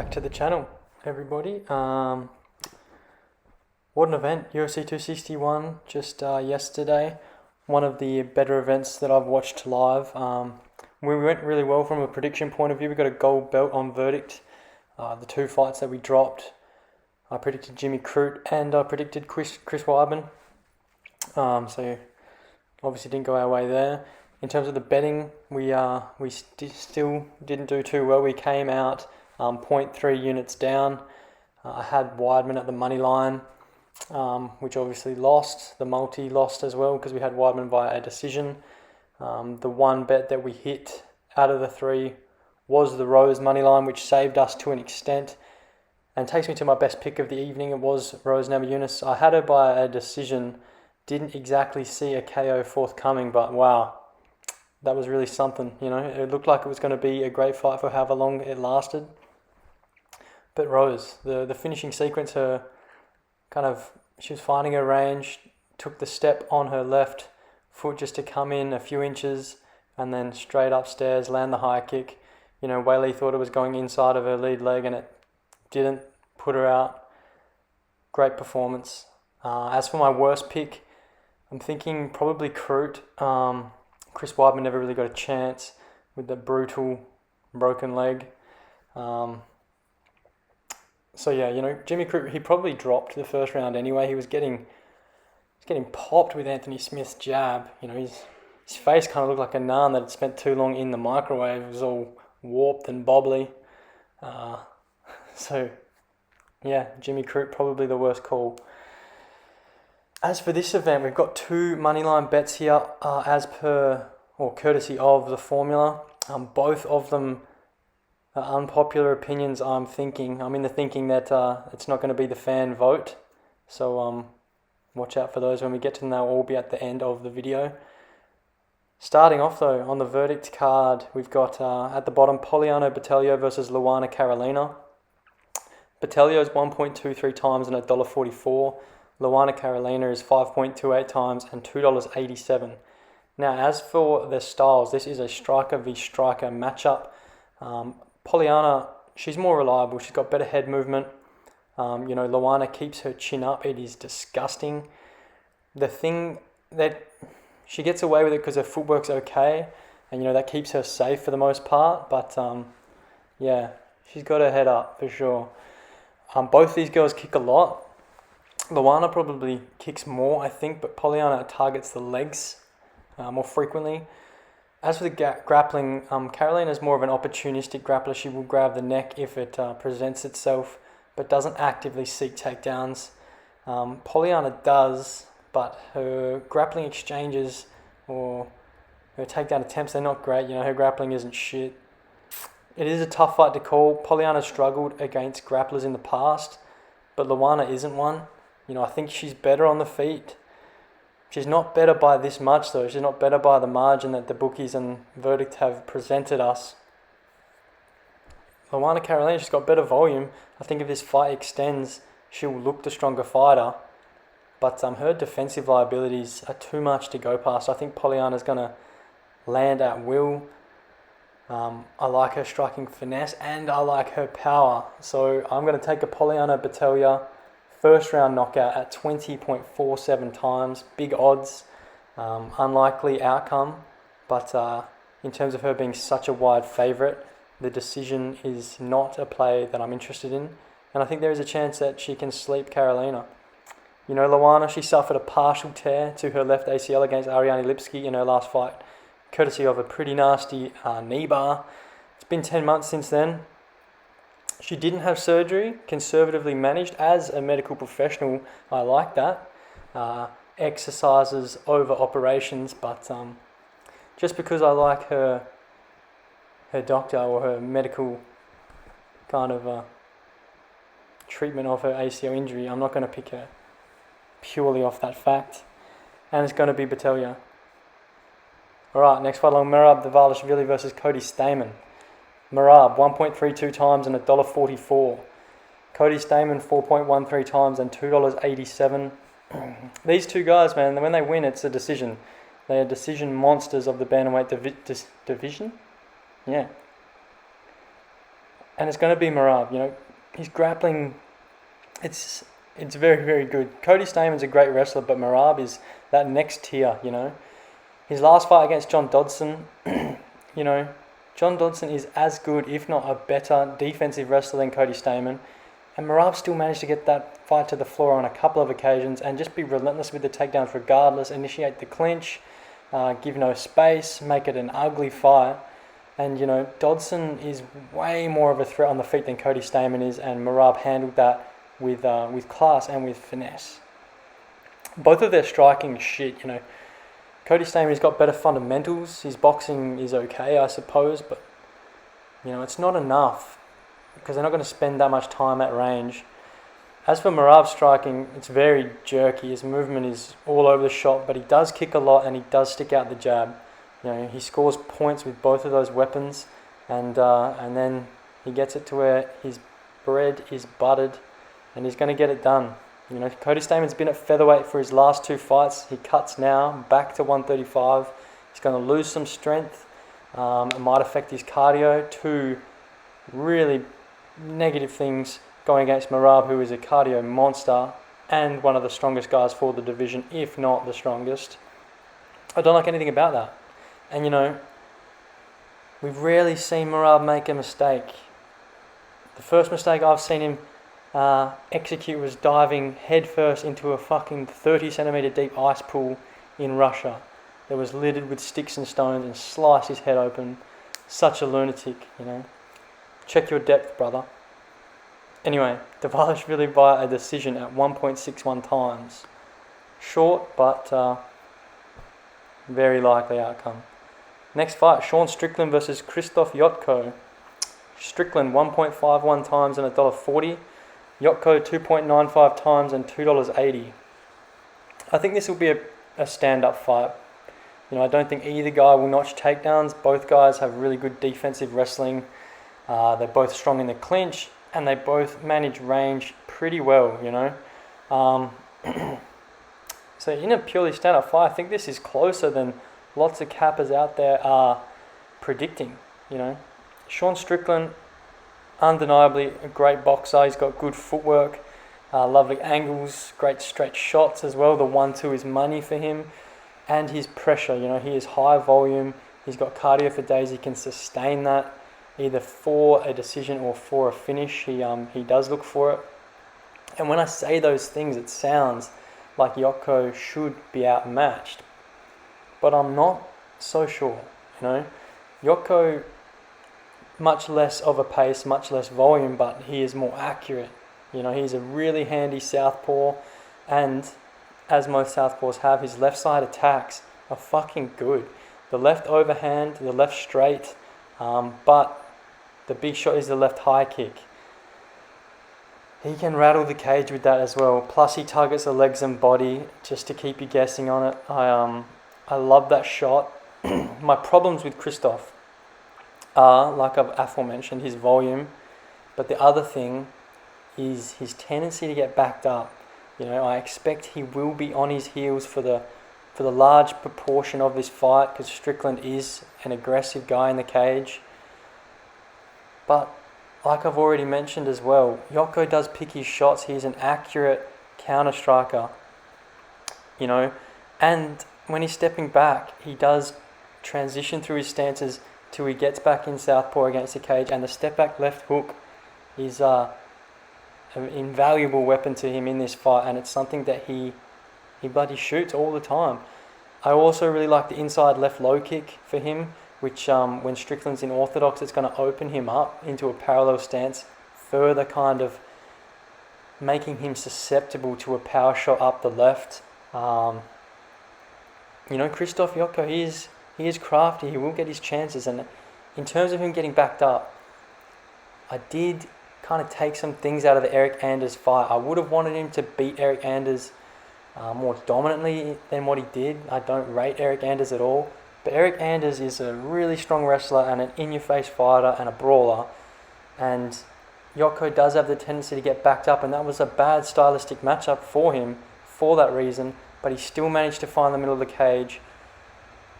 back to the channel, everybody. What an event, UFC 261, just yesterday. One of the better events that I've watched live. We went really well from a prediction point of view. We got a gold belt on verdict. The two fights that we dropped, I predicted Jimmy Crute and I predicted Chris Weidman. So obviously didn't go our way there. In terms of the betting, we still didn't do too well. We came out 0.3 units down. I had Weidman at the money line, which obviously lost. The multi lost as well because we had Weidman via a decision. The one bet that we hit out of the three was the Rose money line, which saved us to an extent and takes me to my best pick of the evening. It was Rose Namajunas. I had her by a decision. Didn't exactly see a KO forthcoming, but wow. That was really something, you know. It looked like it was going to be a great fight for however long it lasted. But Rose, the finishing sequence, she was finding her range, took the step on her left foot just to come in a few inches, and then straight upstairs, land the high kick. You know, Weili thought it was going inside of her lead leg, and it didn't put her out. Great performance. As for my worst pick, I'm thinking probably Crute. Chris Weidman never really got a chance with the brutal broken leg. So yeah, you know, Jimmy Crute, he probably dropped the first round anyway. He was getting popped with Anthony Smith's jab. You know, his face kind of looked like a naan that had spent too long in the microwave. It was all warped and bobbly. So yeah, Jimmy Crute probably the worst call. As for this event, we've got two moneyline bets here courtesy of the formula. Both of them are unpopular opinions, I'm in the thinking that it's not going to be the fan vote. So watch out for those when we get to them. They'll all be at the end of the video. Starting off though, on the verdict card, we've got at the bottom, Poliana Battaglio versus Luana Carolina. Battaglio is 1.23 times and $1.44. Luana Carolina is 5.28 times and $2.87. Now, as for the styles, this is a striker v striker matchup. Poliana, she's more reliable. She's got better head movement. Luana keeps her chin up. It is disgusting. The thing that she gets away with it because her footwork's okay, and that keeps her safe for the most part. But yeah, she's got her head up for sure. Both these girls kick a lot. Luana probably kicks more, I think, but Poliana targets the legs more frequently. As for the grappling, Carolina is more of an opportunistic grappler. She will grab the neck if it presents itself, but doesn't actively seek takedowns. Poliana does, but her grappling exchanges or her takedown attempts, they're not great. Her grappling isn't shit. It is a tough fight to call. Poliana struggled against grapplers in the past, but Luana isn't one. I think she's better on the feet. She's not better by this much though. She's not better by the margin that the bookies and verdict have presented us. Luana Carolina, she's got better volume. I think if this fight extends, she'll look the stronger fighter. But her defensive liabilities are too much to go past. I think Poliana's going to land at will. I like her striking finesse and I like her power. So I'm going to take a Poliana Battaglio first round knockout at 20.47 times. Big odds. Unlikely outcome. But in terms of her being such a wide favourite, the decision is not a play that I'm interested in. And I think there is a chance that she can sleep Carolina. Luana, she suffered a partial tear to her left ACL against Ariane Lipski in her last fight, courtesy of a pretty nasty knee bar. It's been 10 months since then. She didn't have surgery, conservatively managed. As a medical professional, I like that. Exercises over operations, but just because I like her doctor or her medical kind of treatment of her ACL injury, I'm not going to pick her purely off that fact. And it's going to be Battaglio. Alright, next fight along, Merab Dvalishvili versus Cody Stamann. Merab, 1.32 times and $1.44. Cody Stamann, 4.13 times and $2.87. These two guys, man, when they win, it's a decision. They are decision monsters of the bantamweight division. Yeah. and it's going to be Merab. His grappling, it's very, very good. Cody Stamann's a great wrestler, but Merab is that next tier. His last fight against John Dodson, John Dodson is as good, if not a better defensive wrestler than Cody Stamann. And Merab still managed to get that fight to the floor on a couple of occasions and just be relentless with the takedowns regardless, initiate the clinch, give no space, make it an ugly fight. And, Dodson is way more of a threat on the feet than Cody Stamann is, and Merab handled that with class and with finesse. Both of their striking is shit, Cody Stamann's got better fundamentals. His boxing is okay, I suppose, but, it's not enough because they're not going to spend that much time at range. As for Merab's striking, it's very jerky. His movement is all over the shop, but he does kick a lot and he does stick out the jab. He scores points with both of those weapons, and then he gets it to where his bread is buttered, and he's going to get it done. Cody Stamann's been at featherweight for his last 2 fights. He cuts now back to 135. He's going to lose some strength. It might affect his cardio. 2 really negative things going against Merab, who is a cardio monster and one of the strongest guys for the division, if not the strongest. I don't like anything about that. And we've rarely seen Merab make a mistake. The first mistake I've seen him execute was diving headfirst into a fucking 30 centimeter deep ice pool in Russia that was littered with sticks and stones and sliced his head open. Such a lunatic, Check your depth, brother. Anyway, Battaglio by a decision at 1.61 times. Short, but very likely outcome. Next fight, Sean Strickland versus Krzysztof Yachtko. Strickland 1.51 times and $1.40. Yachtko 2.95 times and $2.80. I think this will be a stand-up fight. I don't think either guy will notch takedowns. Both guys have really good defensive wrestling. They're both strong in the clinch, and they both manage range pretty well, So in a purely stand-up fight, I think this is closer than lots of cappers out there are predicting, Sean Strickland, undeniably a great boxer. He's got good footwork, lovely angles, great stretch shots as well. The 1-2 is money for him. And his pressure, he is high volume. He's got cardio for days. He can sustain that either for a decision or for a finish. He does look for it. And when I say those things, it sounds like Yachtko should be outmatched. But I'm not so sure, Yachtko, much less of a pace, much less volume, but he is more accurate. He's a really handy southpaw, and as most southpaws have, his left side attacks are fucking good. The left overhand, the left straight, but the big shot is the left high kick. He can rattle the cage with that as well. Plus he targets the legs and body just to keep you guessing on it. I love that shot. My problems with Krzysztof are, like I've aforementioned, his volume. But the other thing is his tendency to get backed up. I expect he will be on his heels for the large proportion of this fight, because Strickland is an aggressive guy in the cage. But like I've already mentioned as well, Yachtko does pick his shots. He's an accurate counter striker, and when he's stepping back, he does transition through his stances till he gets back in southpaw against the cage, and the step back left hook is an invaluable weapon to him in this fight, and it's something that he bloody shoots all the time. I also really like the inside left low kick for him, which when Strickland's in orthodox, it's going to open him up into a parallel stance, further kind of making him susceptible to a power shot up the left. Krzysztof Yachtko, he is crafty. He will get his chances, and in terms of him getting backed up, I did kind of take some things out of the Eric Anders fight. I would have wanted him to beat Eric Anders more dominantly than what he did. I don't rate Eric Anders at all. But Eric Anders is a really strong wrestler and an in-your-face fighter and a brawler. And Yachtko does have the tendency to get backed up, and that was a bad stylistic matchup for him for that reason. But he still managed to find the middle of the cage.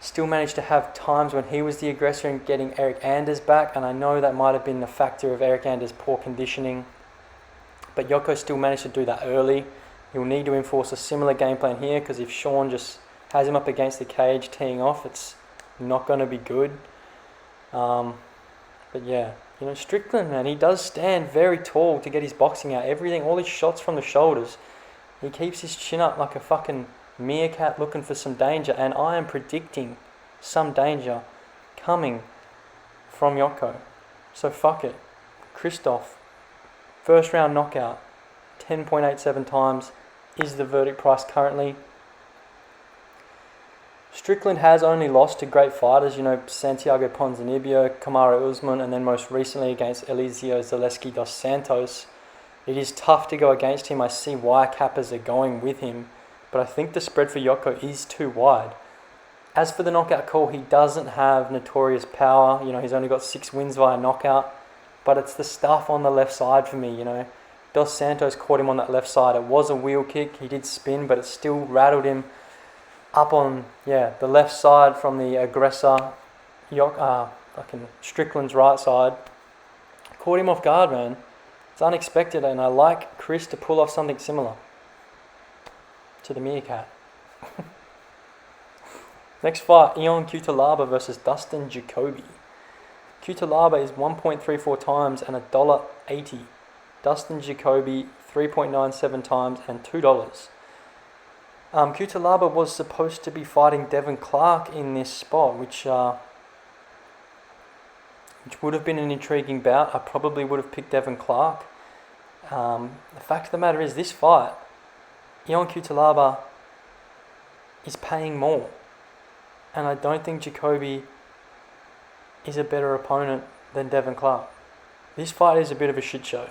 still managed to have times when he was the aggressor and getting Eric Anders back, and I know that might have been the factor of Eric Anders' poor conditioning, but Yachtko still managed to do that early. He'll need to enforce a similar game plan here, because if Sean just has him up against the cage teeing off, it's not going to be good. But yeah, Strickland, man, he does stand very tall to get his boxing out. Everything, all his shots from the shoulders, he keeps his chin up like a fucking meerkat looking for some danger, and I am predicting some danger coming from Yachtko. So fuck it. Christoph, first round knockout, 10.87 times is the verdict price currently. Strickland has only lost to great fighters, Santiago Ponzinibbio, Kamaru Usman, and then most recently against Eliseo Zaleski dos Santos. It is tough to go against him. I see why cappers are going with him, but I think the spread for Yachtko is too wide. As for the knockout call, he doesn't have notorious power. He's only got 6 wins via knockout, but it's the stuff on the left side for me, Dos Santos caught him on that left side. It was a wheel kick. He did spin, but it still rattled him up on, the left side from the aggressor, fucking Strickland's right side. Caught him off guard, man. It's unexpected, and I like Chris to pull off something similar to the meerkat. Next fight, Ion Cutelaba versus Dustin Jacoby. Cutelaba is 1.34 times and $1.80. Dustin Jacoby 3.97 times and $2. Cutelaba was supposed to be fighting Devin Clark in this spot, which would have been an intriguing bout. I probably would have picked Devin Clark. The fact of the matter is, this fight, Ion Cutelaba is paying more, and I don't think Jacoby is a better opponent than Devin Clark. This fight is a bit of a shit show,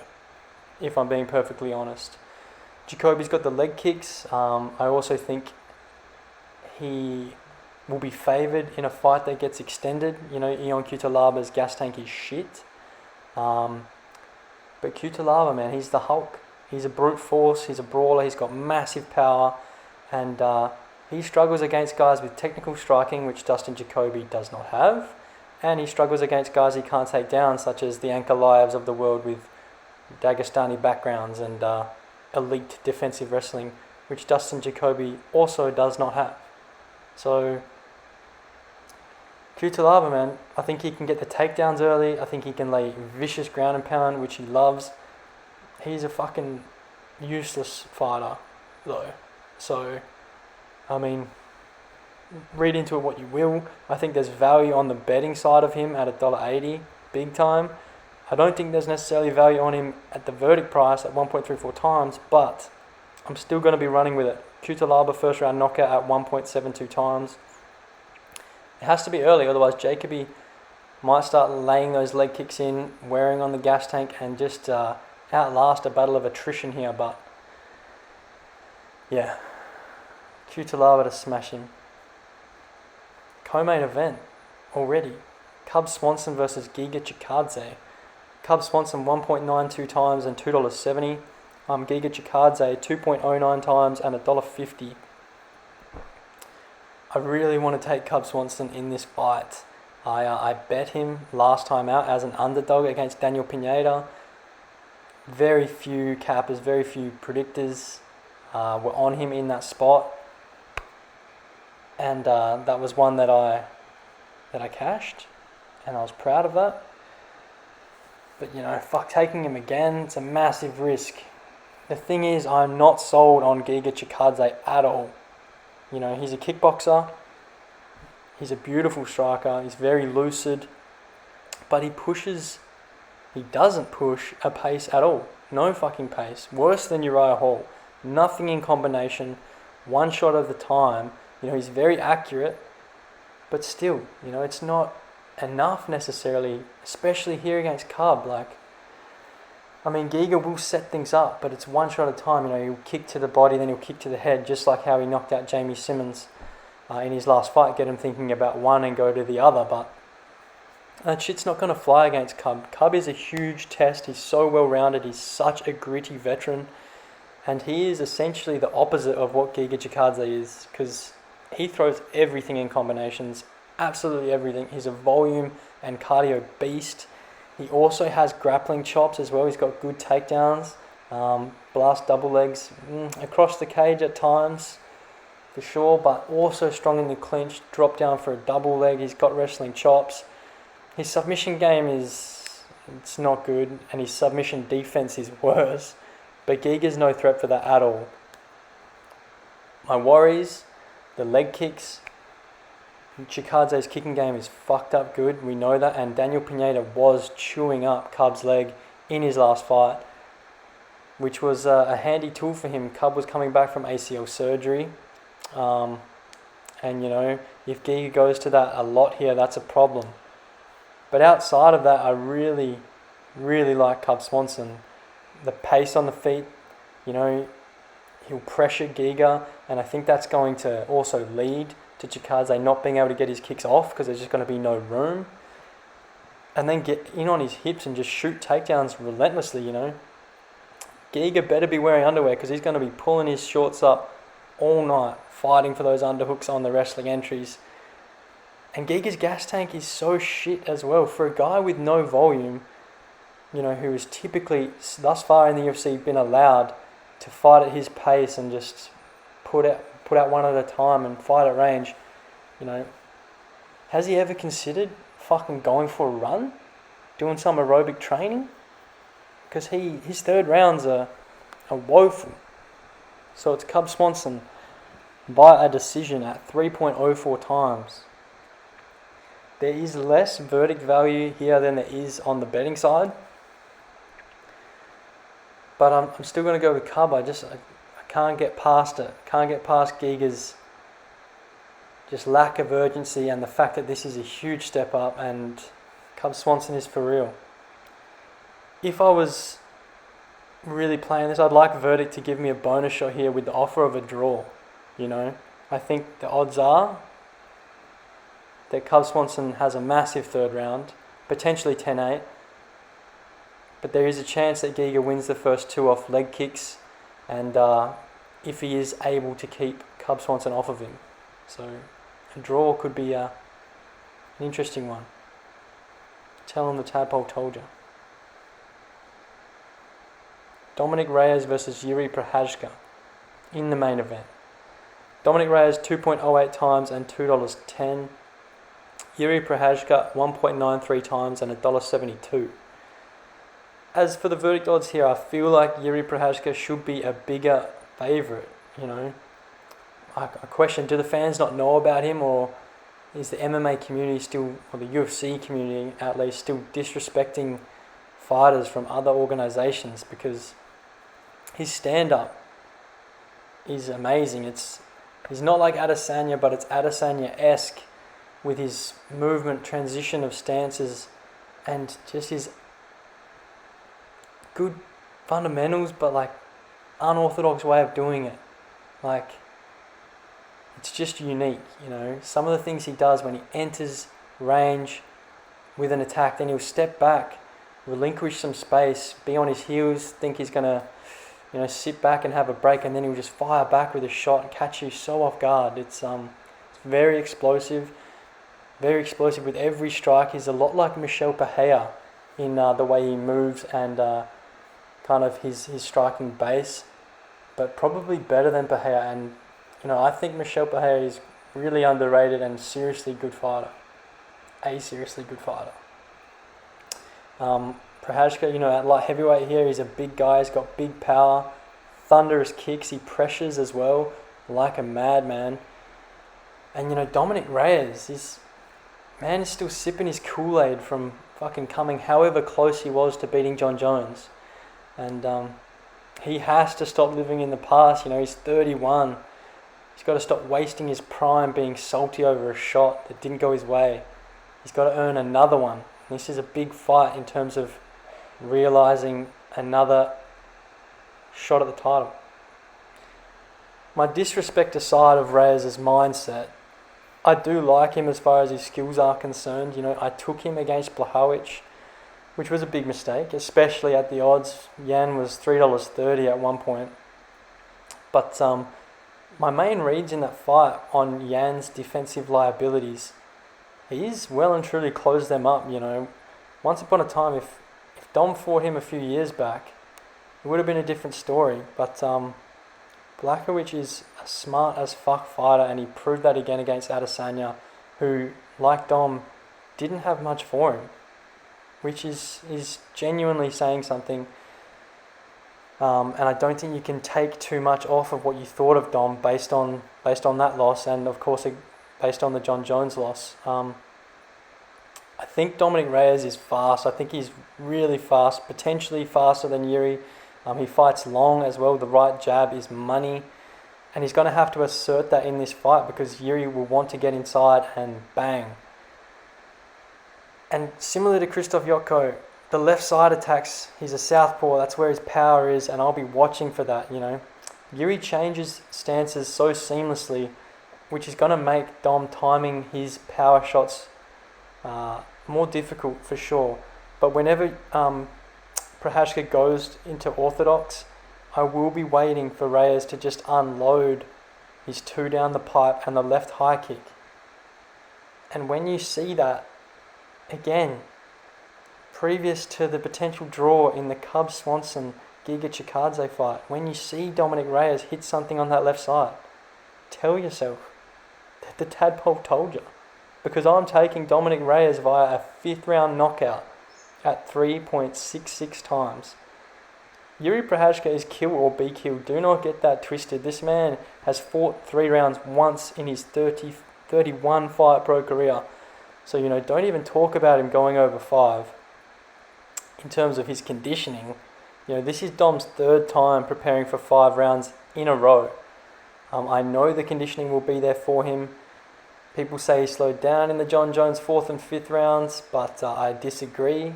if I'm being perfectly honest. Jacoby's got the leg kicks. I also think he will be favoured in a fight that gets extended. Ion Cutelaba's gas tank is shit. But Cutelaba, man, he's the Hulk. He's a brute force. He's a brawler. He's got massive power. And he struggles against guys with technical striking, which Dustin Jacoby does not have. And he struggles against guys he can't take down, such as the Ankalaevs of the world with Dagestani backgrounds and elite defensive wrestling, which Dustin Jacoby also does not have. So, Cutelaba, man, I think he can get the takedowns early. I think he can lay vicious ground and pound, which he loves. He's a fucking useless fighter, though. So, read into it what you will. I think there's value on the betting side of him at $1.80, big time. I don't think there's necessarily value on him at the verdict price at 1.34 times, but I'm still going to be running with it. Cutelaba first round knockout at 1.72 times. It has to be early, otherwise Jacoby might start laying those leg kicks in, wearing on the gas tank, and just outlast a battle of attrition here. But yeah, Cutelaba to smash him. Co-main event already. Cub Swanson versus Giga Chikadze. Cub Swanson 1.92 times and $2.70. Giga Chikadze 2.09 times and $1.50. I really want to take Cub Swanson in this fight. I bet him last time out as an underdog against Daniel Pineda. Very few cappers, very few predictors were on him in that spot. And that was one that I cashed, and I was proud of that. But taking him again, it's a massive risk. The thing is, I'm not sold on Giga Chikadze at all. He's a kickboxer. He's a beautiful striker. He's very lucid, but he doesn't push a pace at all. No fucking pace. Worse than Uriah Hall. Nothing in combination. One shot at the time. He's very accurate, but still, it's not enough necessarily, especially here against Cub. Giga will set things up, but it's one shot at a time. He'll kick to the body, then he'll kick to the head, just like how he knocked out Jamie Simmons in his last fight, get him thinking about one and go to the other, but that shit's not going to fly against Cub. Cub is a huge test. He's so well-rounded. He's such a gritty veteran, and he is essentially the opposite of what Giga Chikadze is, because he throws everything in combinations, absolutely everything. He's a volume and cardio beast. He also has grappling chops as well. He's got good takedowns, blast double legs across the cage at times, for sure, but also strong in the clinch, drop down for a double leg. He's got wrestling chops. His submission game it's not good, and his submission defense is worse, but Giga's no threat for that at all. My worries, the leg kicks. Chikadze's kicking game is fucked up good, we know that, and Daniel Pineda was chewing up Cub's leg in his last fight, which was a handy tool for him. Cub was coming back from ACL surgery, and if Giga goes to that a lot here, that's a problem. But outside of that, I really, really like Cub Swanson. The pace on the feet, he'll pressure Giga, and I think that's going to also lead to Chikadze not being able to get his kicks off because there's just going to be no room. And then get in on his hips and just shoot takedowns relentlessly, Giga better be wearing underwear because he's going to be pulling his shorts up all night, fighting for those underhooks on the wrestling entries. And Giga's gas tank is so shit as well. For a guy with no volume, who has typically, thus far in the UFC, been allowed to fight at his pace and just put out one at a time and fight at range, has he ever considered fucking going for a run? Doing some aerobic training? Because his third rounds are woeful. So it's Cub Swanson by a decision at 3.04 times. There is less verdict value here than there is on the betting side. But I'm still going to go with Khama. I can't get past it. Can't get past Giga's just lack of urgency and the fact that this is a huge step up, and Cub Swanson is for real. If I was really playing this, I'd like verdict to give me a bonus shot here with the offer of a draw. I think the odds are that Cub Swanson has a massive third round, potentially 10-8. But there is a chance that Giga wins the first two off leg kicks, and if he is able to keep Cub Swanson off of him. So a draw could be an interesting one. Tell him the Tadpole told you. Dominick Reyes versus Yuri Prochazka in the main event. Dominick Reyes 2.08 times and $2.10. Yuri Prochazka 1.93 times and $1.72. As for the verdict odds here, I feel like Yuri Prochazka should be a bigger favourite, I question, do the fans not know about him, or is the MMA community still, or the UFC community at least, still disrespecting fighters from other organisations? Because his stand-up is amazing. He's not like Adesanya, but it's Adesanya-esque with his movement, transition of stances, and just his good fundamentals, but unorthodox way of doing it. It's just unique, Some of the things he does when he enters range with an attack, then he'll step back, relinquish some space, be on his heels, think he's going to, sit back and have a break, and then he'll just fire back with a shot and catch you so off guard. It's very explosive with every strike. He's a lot like Michel Pereira in the way he moves and kind of his striking base, but probably better than Pereira. And I think Michel Pereira is really underrated and seriously good fighter. Prochazka, at light heavyweight here, he's a big guy. He's got big power, thunderous kicks. He pressures as well, like a madman. And Dominick Reyes, this man is still sipping his Kool-Aid from fucking coming however close he was to beating John Jones. And he has to stop living in the past. He's 31. He's got to stop wasting his prime being salty over a shot that didn't go his way. He's got to earn another one. This is a big fight in terms of realising another shot at the title. My disrespect aside of Reyes' mindset, I do like him as far as his skills are concerned. I took him against Blachowicz, which was a big mistake, especially at the odds. Yan was $3.30 at one point. But my main reads in that fight on Yan's defensive liabilities, he's well and truly closed them up, you know. Once upon a time, if Dom fought him a few years back, it would have been a different story. But Blachowicz is a smart as fuck fighter, and he proved that again against Adesanya, who, like Dom, didn't have much for him, which is genuinely saying something. And I don't think you can take too much off of what you thought of Dom based on that loss, and of course based on the John Jones loss. I think Dominick Reyes is fast. I think he's really fast, potentially faster than Yuri. He fights long as well. The right jab is money, and he's going to have to assert that in this fight because Yuri will want to get inside and bang. And similar to Krzysztof Yachtko, the left side attacks, he's a southpaw, that's where his power is, and I'll be watching for that, you know. Yuri changes stances so seamlessly, which is going to make Dom timing his power shots more difficult for sure. But whenever Prochazka goes into orthodox, I will be waiting for Reyes to just unload his 2 down the pipe and the left high kick. And when you see that, again, previous to the potential draw in the Cub Swanson Giga Chikadze fight, when you see Dominick Reyes hit something on that left side, tell yourself that the Tadpole told you. Because I'm taking Dominick Reyes via a 5th round knockout at 3.66 times. Yuri Prochazka is kill or be killed. Do not get that twisted. This man has fought 3 rounds once in his 31 fight pro career. So, you know, don't even talk about him going over 5. In terms of his conditioning, you know, this is Dom's 3rd time preparing for 5 rounds in a row. I know the conditioning will be there for him. People say he slowed down in the John Jones 4th and 5th rounds, but I disagree.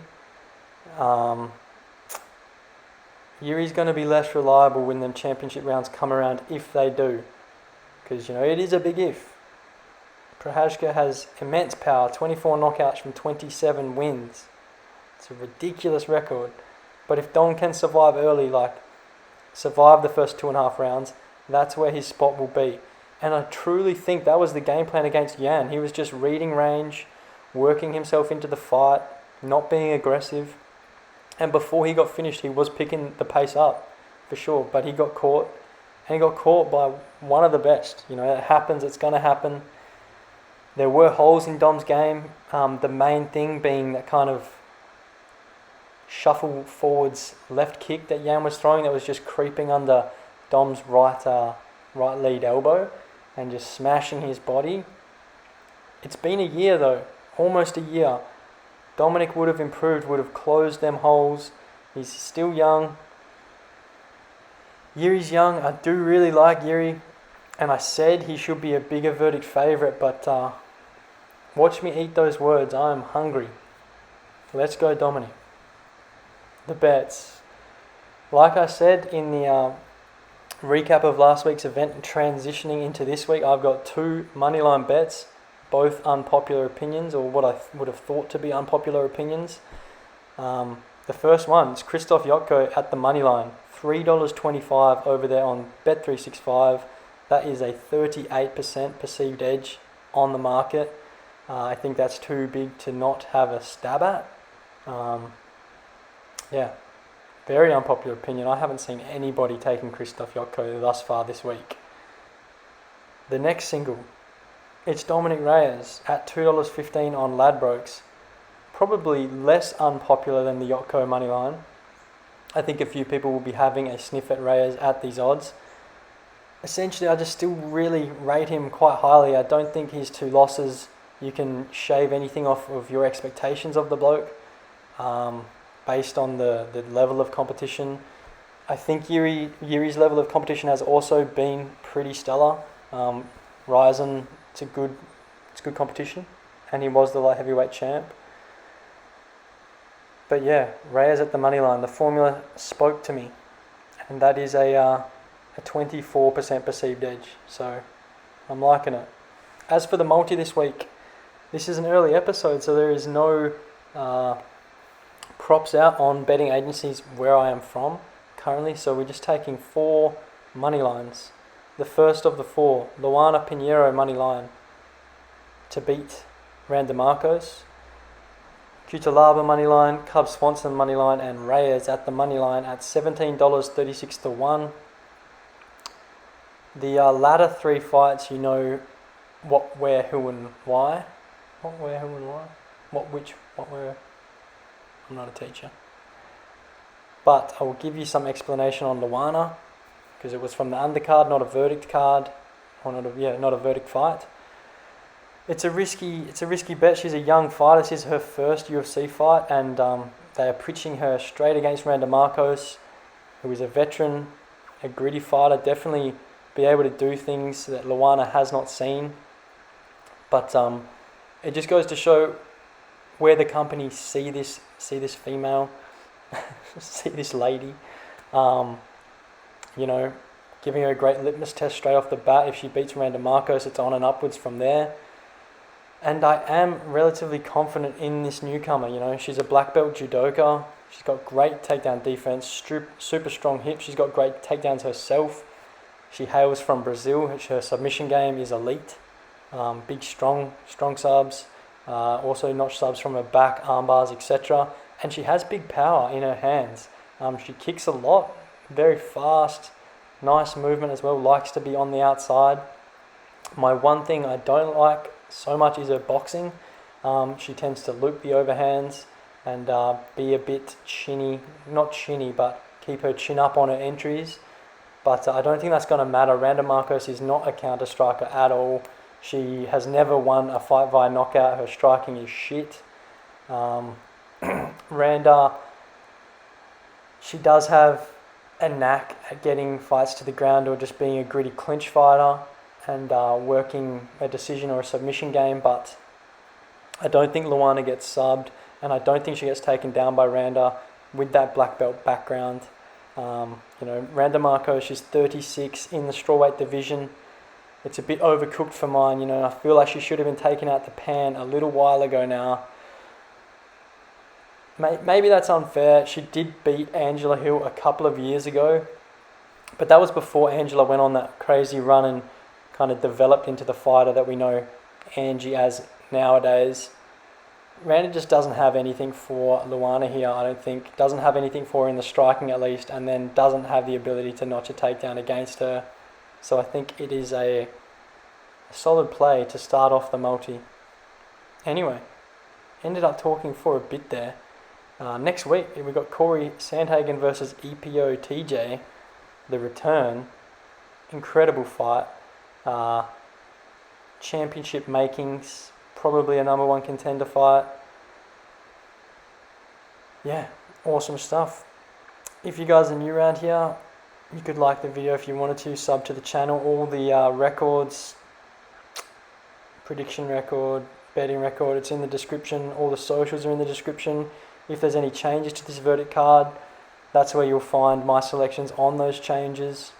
Yuri's going to be less reliable when them championship rounds come around, if they do. Because, you know, it is a big if. Prochazka has immense power, 24 knockouts from 27 wins. It's a ridiculous record. But if Dom can survive early, like survive the first 2.5 rounds, that's where his spot will be. And I truly think that was the game plan against Yan. He was just reading range, working himself into the fight, not being aggressive. And before he got finished, he was picking the pace up, for sure. But he got caught, and he got caught by one of the best. You know, it happens, it's going to happen. There were holes in Dom's game. The main thing being that kind of shuffle forwards left kick that Yan was throwing that was just creeping under Dom's right lead elbow and just smashing his body. It's been a year though, almost a year. Dominick would have improved, would have closed them holes. He's still young. Yuri's young. I do really like Yuri, and I said he should be a bigger verdict favourite, but watch me eat those words. I am hungry. Let's go, Dominick. The bets. Like I said in the recap of last week's event and transitioning into this week, I've got 2 Moneyline bets, both unpopular opinions, or what I would have thought to be unpopular opinions. The first one is Krzysztof Yachtko at the Moneyline, $3.25 over there on Bet365. That is a 38% perceived edge on the market. I think that's too big to not have a stab at. Yeah, very unpopular opinion. I haven't seen anybody taking Krzysztof Yachtko thus far this week. The next single, it's Dominick Reyes at $2.15 on Ladbrokes. Probably less unpopular than the Yachtko moneyline. I think a few people will be having a sniff at Reyes at these odds. Essentially, I just still really rate him quite highly. I don't think his 2 losses, you can shave anything off of your expectations of the bloke. Based on the level of competition. I think Yuri's level of competition has also been pretty stellar. Ryzen, it's good competition, and he was the light heavyweight champ. But yeah, Reyes at the moneyline, the formula spoke to me, and that is a 24% perceived edge. So I'm liking it. As for the multi this week, this is an early episode, so there is no props out on betting agencies where I am from currently, so we're just taking 4 money lines. the first of the four, Luana Pinheiro Moneyline to beat Randa Marcos. Cutelaba Moneyline, Cub Swanson Moneyline, and Reyes at the Moneyline at $17.36 to 1. The latter three fights, you know what, where, who, and why. What, where, who, and why? What, which, what, where. I'm not a teacher. But I will give you some explanation on Luana, because it was from the undercard, not a verdict card, or not a verdict fight. It's a risky bet. She's a young fighter. This is her first UFC fight, and they are pitching her straight against Randa Marcos, who is a veteran, a gritty fighter. Definitely be able to do things that Luana has not seen. But it just goes to show where the company see this female, see this lady. Giving her a great litmus test straight off the bat. If she beats Randa Marcos, it's on and upwards from there. And I am relatively confident in this newcomer. She's a black belt judoka. She's got great takedown defense, super strong hips. She's got great takedowns herself. She hails from Brazil. Her submission game is elite. Big, strong subs. Also notch subs from her back, arm bars, etc. And she has big power in her hands. She kicks a lot, very fast, nice movement as well, likes to be on the outside. My one thing I don't like so much is her boxing. She tends to loop the overhands and be a bit chinny, not chinny, but keep her chin up on her entries. But I don't think that's going to matter. Randa Marcos is not a counter striker at all. She has never won a fight via knockout. Her striking is shit. Randa, she does have a knack at getting fights to the ground or just being a gritty clinch fighter and working a decision or a submission game, but I don't think Luana gets subbed, and I don't think she gets taken down by Randa with that black belt background. Randa Marcos, she's 36 in the strawweight division. It's a bit overcooked for mine. I feel like she should have been taken out the pan a little while ago now. Maybe that's unfair. She did beat Angela Hill a couple of years ago, but that was before Angela went on that crazy run and kind of developed into the fighter that we know Angie as nowadays. Randa just doesn't have anything for Luana here, I don't think. Doesn't have anything for her in the striking at least, and then doesn't have the ability to notch a takedown against her. So I think it is a solid play to start off the multi. Anyway, ended up talking for a bit there. Next week, we've got Corey Sandhagen versus EPO TJ, the return. Incredible fight. Championship makings, probably a number one contender fight. Yeah, awesome stuff. If you guys are new around here, you could like the video if you wanted to, sub to the channel. All the records, prediction record, betting record, it's in the description. All the socials are in the description. If there's any changes to this verdict card, that's where you'll find my selections on those changes.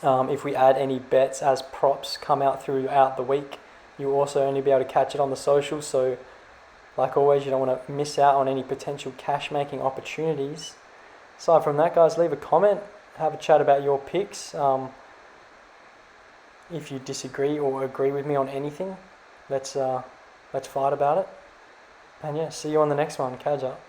If we add any bets as props come out throughout the week, you'll also only be able to catch it on the socials. So, like always, you don't want to miss out on any potential cash-making opportunities. Aside from that, guys, leave a comment. Have a chat about your picks. If you disagree or agree with me on anything, let's fight about it. And yeah, see you on the next one. Catch up.